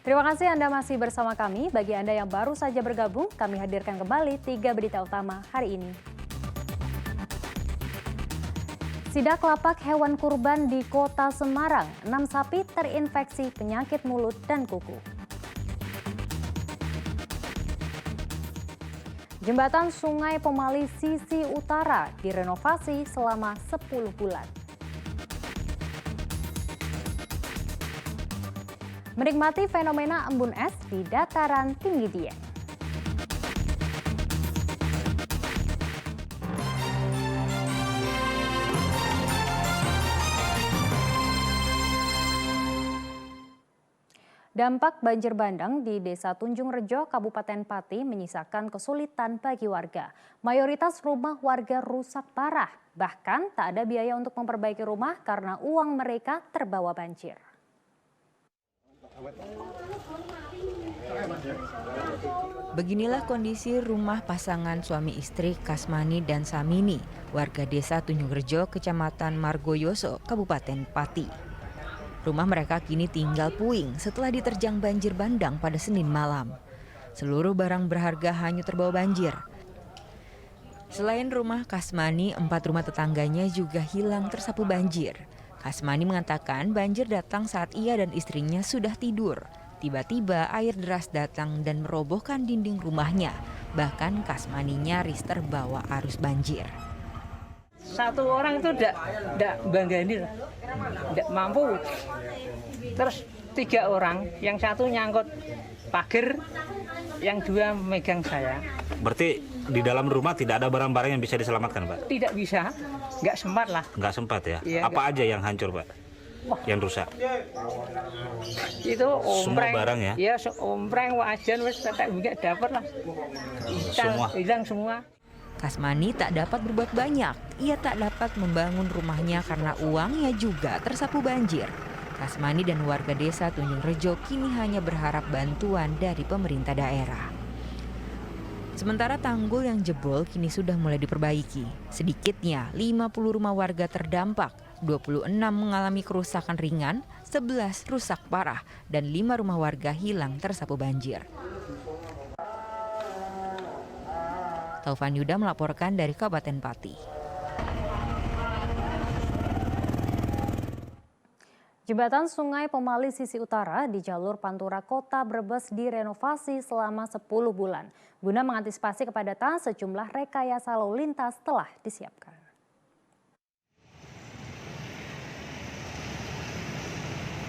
Terima kasih Anda masih bersama kami. Bagi Anda yang baru saja bergabung, kami hadirkan kembali 3 berita utama hari ini. Sidak lapak hewan kurban di Kota Semarang, 6 sapi terinfeksi penyakit mulut dan kuku. Jembatan Sungai Pemali sisi utara direnovasi selama 10 bulan. Menikmati fenomena embun es di dataran tinggi Dieng. Dampak banjir bandang di Desa Tunjung Rejo, Kabupaten Pati menyisakan kesulitan bagi warga. Mayoritas rumah warga rusak parah, bahkan tak ada biaya untuk memperbaiki rumah karena uang mereka terbawa banjir. Beginilah kondisi rumah pasangan suami istri Kasmani dan Samini, warga Desa Tunjung Rejo, Kecamatan Margoyoso, Kabupaten Pati. Rumah mereka kini tinggal puing setelah diterjang banjir bandang pada Senin malam. Seluruh barang berharga hanyut terbawa banjir. Selain rumah Kasmani, 4 rumah tetangganya juga hilang tersapu banjir. Kasmani mengatakan banjir datang saat ia dan istrinya sudah tidur. Tiba-tiba air deras datang dan merobohkan dinding rumahnya. Bahkan Kasmani nyaris terbawa arus banjir. Satu orang itu tidak banggani, tidak mampu. Terus 3 orang, yang satu nyangkut pagar, yang 2 megang saya. Berarti di dalam rumah tidak ada barang-barang yang bisa diselamatkan, Pak? Tidak bisa, nggak sempat lah. Nggak sempat ya? Iya, apa aja yang hancur, Pak? Wah. Yang rusak? Itu ompreng. Semua barang ya? Iya, ompreng, wajan, wis tetek enggak dapat lah. Hilang semua. Kasmani tak dapat berbuat banyak. Ia tak dapat membangun rumahnya karena uangnya juga tersapu banjir. Kasmani dan warga Desa Tunjung Rejo kini hanya berharap bantuan dari pemerintah daerah. Sementara tanggul yang jebol kini sudah mulai diperbaiki. Sedikitnya 50 rumah warga terdampak, 26 mengalami kerusakan ringan, 11 rusak parah, dan 5 rumah warga hilang tersapu banjir. Taufan Yuda melaporkan dari Kabupaten Pati. Jembatan Sungai Pemali sisi utara di jalur Pantura Kota Brebes direnovasi selama 10 bulan. Guna mengantisipasi kepadatan, sejumlah rekayasa lalu lintas telah disiapkan.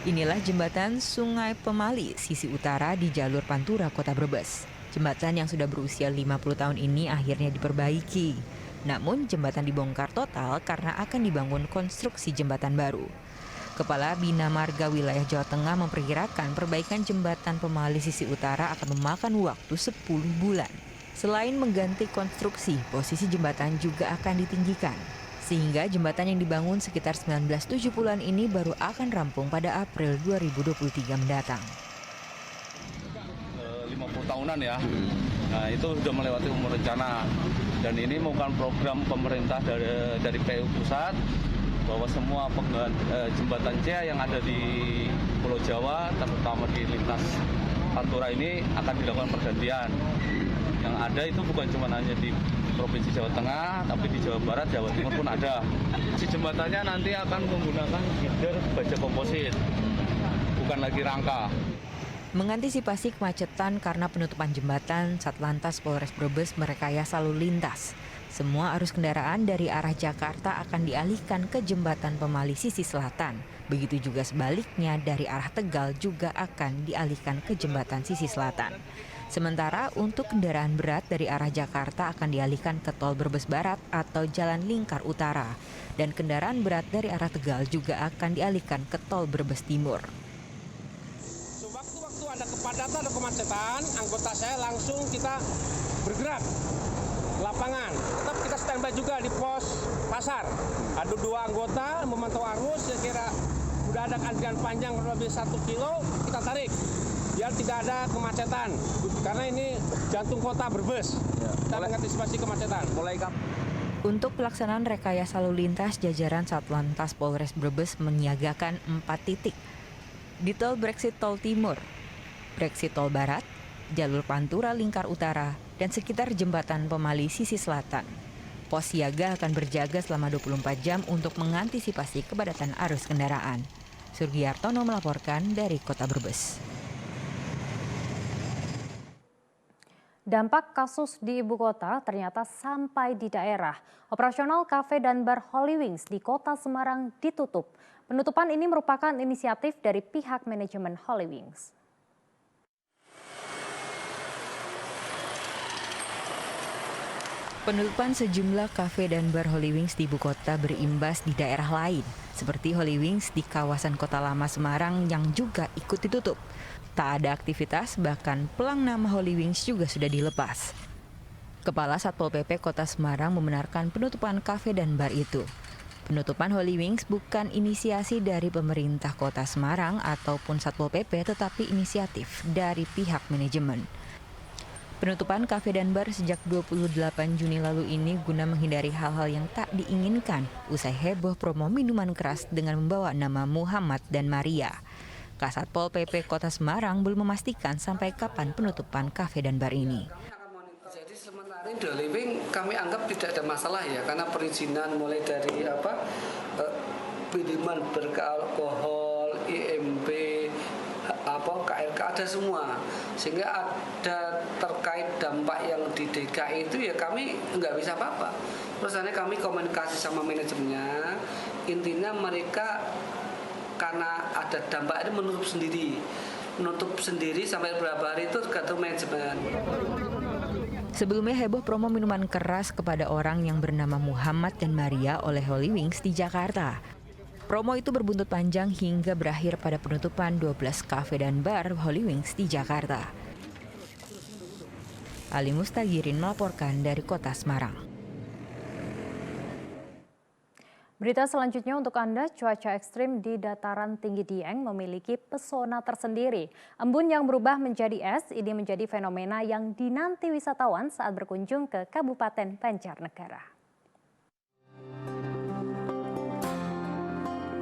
Inilah jembatan Sungai Pemali sisi utara di jalur Pantura Kota Brebes. Jembatan yang sudah berusia 50 tahun ini akhirnya diperbaiki. Namun jembatan dibongkar total karena akan dibangun konstruksi jembatan baru. Kepala Bina Marga Wilayah Jawa Tengah memperkirakan perbaikan jembatan Pemali sisi utara akan memakan waktu 10 bulan. Selain mengganti konstruksi, posisi jembatan juga akan ditinggikan. Sehingga jembatan yang dibangun sekitar 1970-an ini baru akan rampung pada April 2023 mendatang. 50 tahunan ya. Nah, itu sudah melewati umur rencana. Dan ini merupakan program pemerintah dari PU Pusat bahwa semua jembatan C yang ada di Pulau Jawa, terutama di lintas Pantura ini akan dilakukan pergantian. Yang ada itu bukan cuma hanya di Provinsi Jawa Tengah, tapi di Jawa Barat, Jawa Timur pun ada. Si jembatannya nanti akan menggunakan gider baja komposit, bukan lagi rangka. Mengantisipasi kemacetan karena penutupan jembatan, Satlantas Polres Brebes merekayasa lalu lintas. Semua arus kendaraan dari arah Jakarta akan dialihkan ke jembatan Pemali sisi selatan. Begitu juga sebaliknya dari arah Tegal juga akan dialihkan ke jembatan sisi selatan. Sementara untuk kendaraan berat dari arah Jakarta akan dialihkan ke tol Brebes Barat atau Jalan Lingkar Utara. Dan kendaraan berat dari arah Tegal juga akan dialihkan ke tol Brebes Timur. Sewaktu-waktu ada kepadatan atau kemacetan, anggota saya langsung kita bergerak lapangan. Tetap kita standby juga di pos pasar. Ada 2 anggota memantau arus, kira-kira udah ada antrian panjang kurang lebih 1 kilo, kita tarik biar tidak ada kemacetan. Karena ini jantung kota Brebes. Kita mengantisipasi kemacetan. Untuk pelaksanaan rekayasa lalu lintas, jajaran Satlantas Polres Brebes menyiagakan 4 titik. Di tol Brexit Tol Timur, Brexit Tol Barat, jalur Pantura Lingkar Utara, dan sekitar jembatan Pemali sisi selatan. Pos siaga akan berjaga selama 24 jam untuk mengantisipasi kepadatan arus kendaraan. Surgiartono melaporkan dari Kota Brebes. Dampak kasus di ibu kota ternyata sampai di daerah. Operasional kafe dan bar Holy Wings di kota Semarang ditutup. Penutupan ini merupakan inisiatif dari pihak manajemen Holy Wings. Penutupan sejumlah kafe dan bar Holy Wings di ibu kota berimbas di daerah lain, seperti Holy Wings di kawasan Kota Lama Semarang yang juga ikut ditutup. Tak ada aktivitas, bahkan pelang nama Holy Wings juga sudah dilepas. Kepala Satpol PP Kota Semarang membenarkan penutupan kafe dan bar itu. Penutupan Holy Wings bukan inisiasi dari pemerintah Kota Semarang ataupun Satpol PP, tetapi inisiatif dari pihak manajemen. Penutupan kafe dan bar sejak 28 Juni lalu ini guna menghindari hal-hal yang tak diinginkan usai heboh promo minuman keras dengan membawa nama Muhammad dan Maria. Kasatpol PP Kota Semarang belum memastikan sampai kapan penutupan kafe dan bar ini. Jadi sementara ini Holy Wings kami anggap tidak ada masalah ya, karena perizinan mulai dari minuman beralkohol, IMB, KRK ada semua, sehingga ada terkait dampak yang di DKI itu ya kami nggak bisa apa-apa. Terus kami komunikasi sama manajemennya, intinya mereka karena ada dampak ini menutup sendiri sampai berapa hari itu tergantung manajemen. Sebelumnya heboh promo minuman keras kepada orang yang bernama Muhammad dan Maria oleh Holy Wings di Jakarta. Promo itu berbuntut panjang hingga berakhir pada penutupan 12 kafe dan bar Holy Wings di Jakarta. Ali Mustagirin melaporkan dari Kota Semarang. Berita selanjutnya untuk Anda, cuaca ekstrim di dataran tinggi Dieng memiliki pesona tersendiri. Embun yang berubah menjadi es ini menjadi fenomena yang dinanti wisatawan saat berkunjung ke Kabupaten Banjarnegara.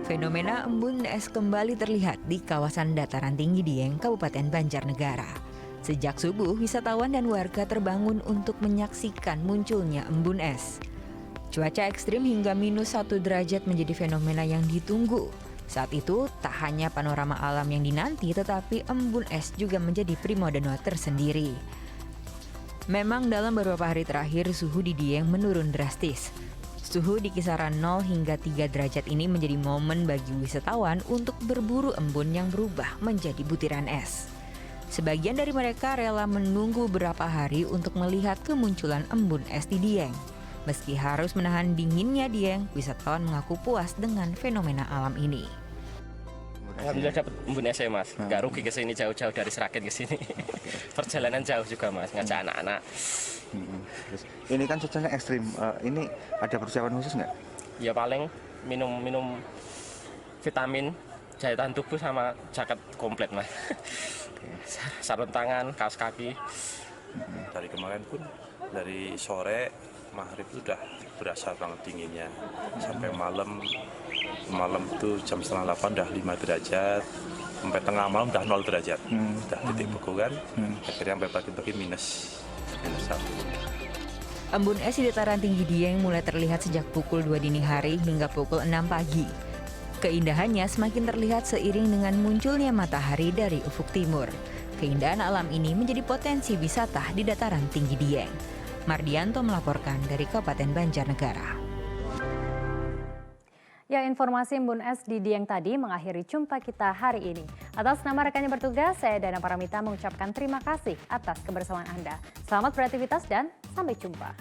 Fenomena embun es kembali terlihat di kawasan dataran tinggi Dieng, Kabupaten Banjarnegara. Sejak subuh, wisatawan dan warga terbangun untuk menyaksikan munculnya embun es. Cuaca ekstrim hingga -1 derajat menjadi fenomena yang ditunggu. Saat itu, tak hanya panorama alam yang dinanti, tetapi embun es juga menjadi primadona tersendiri. Memang dalam beberapa hari terakhir, suhu di Dieng menurun drastis. Suhu di kisaran 0 hingga 3 derajat ini menjadi momen bagi wisatawan untuk berburu embun yang berubah menjadi butiran es. Sebagian dari mereka rela menunggu beberapa hari untuk melihat kemunculan embun es di Dieng. Meski harus menahan dinginnya Dieng, wisatawan mengaku puas dengan fenomena alam ini. Alhamdulillah dapat embun es ya Mas, nggak rugi ke sini jauh-jauh dari Seragen ke sini. Perjalanan jauh juga Mas, ngajak anak-anak. Ini kan cuacanya ekstrim, ini ada persiapan khusus nggak? Ya paling minum vitamin, jahitan tubuh sama jaket komplit Mas. Sarung tangan, kaos kaki. Dari kemarin pun, dari sore maghrib itu sudah berasa banget dinginnya, sampai malam itu jam 7:30 udah 5 derajat, sampai tengah malam udah 0 derajat, udah titik beku kan, akhirnya sampai pagi-pagi minus 1. Embun es di dataran tinggi Dieng mulai terlihat sejak pukul 2 dini hari hingga pukul 6 pagi. Keindahannya semakin terlihat seiring dengan munculnya matahari dari ufuk timur. Keindahan alam ini menjadi potensi wisata di dataran tinggi Dieng. Mardianto melaporkan dari Kabupaten Banjarnegara. Ya, informasi embun es di Dieng tadi mengakhiri jumpa kita hari ini. Atas nama rekan yang bertugas, saya Dana Paramita mengucapkan terima kasih atas kebersamaan Anda. Selamat beraktivitas dan sampai jumpa.